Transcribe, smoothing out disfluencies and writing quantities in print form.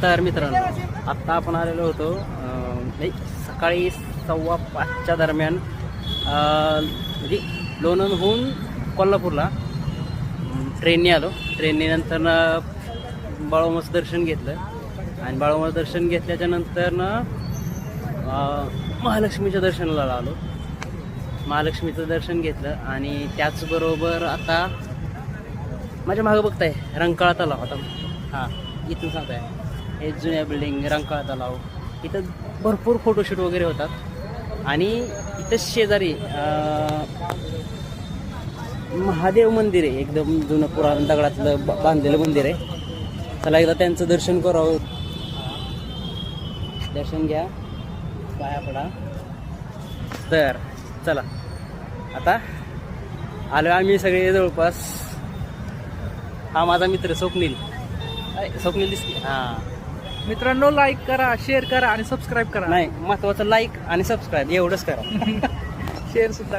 तर मित्रांनो, आत्ता आपण आलेलो होतो नाही सकाळी 4:15च्या दरम्यान म्हणजे लोणंदहून कोल्हापूरला ट्रेनने आलो. ट्रेनने नंतर बाळूमामाचं दर्शन घेतलं आणि बाळूमामाचं दर्शन घेतल्याच्या नंतर महालक्ष्मीच्या दर्शनाला आलो. महालक्ष्मीचं दर्शन घेतलं आणि त्याचबरोबर आता माझ्या मागं बघताय रंकाळा तलाव. आता हां इथून सांगताय हे जुन्या बिल्डिंग रंकाळा तलाव. इथं भरपूर फोटोशूट वगैरे होतात आणि इथं शेजारी महादेव मंदिर आहे. एकदम जुनं पुराण दगडातलं बांधलेलं मंदिर आहे. चला एकदा त्यांचं दर्शन करावं. दर्शन घ्या, पाया पडा. तर चला आता आलो आम्ही सगळे जवळपास. हा माझा मित्र स्वप्नील. स्वप्नील दिसते. हां मित्रांनो, लाईक करा, शेअर करा आणि सबस्क्राईब करा. नाही, महत्वाचं लाईक आणि सबस्क्राईब एवढंच करा. शेअर सुद्धा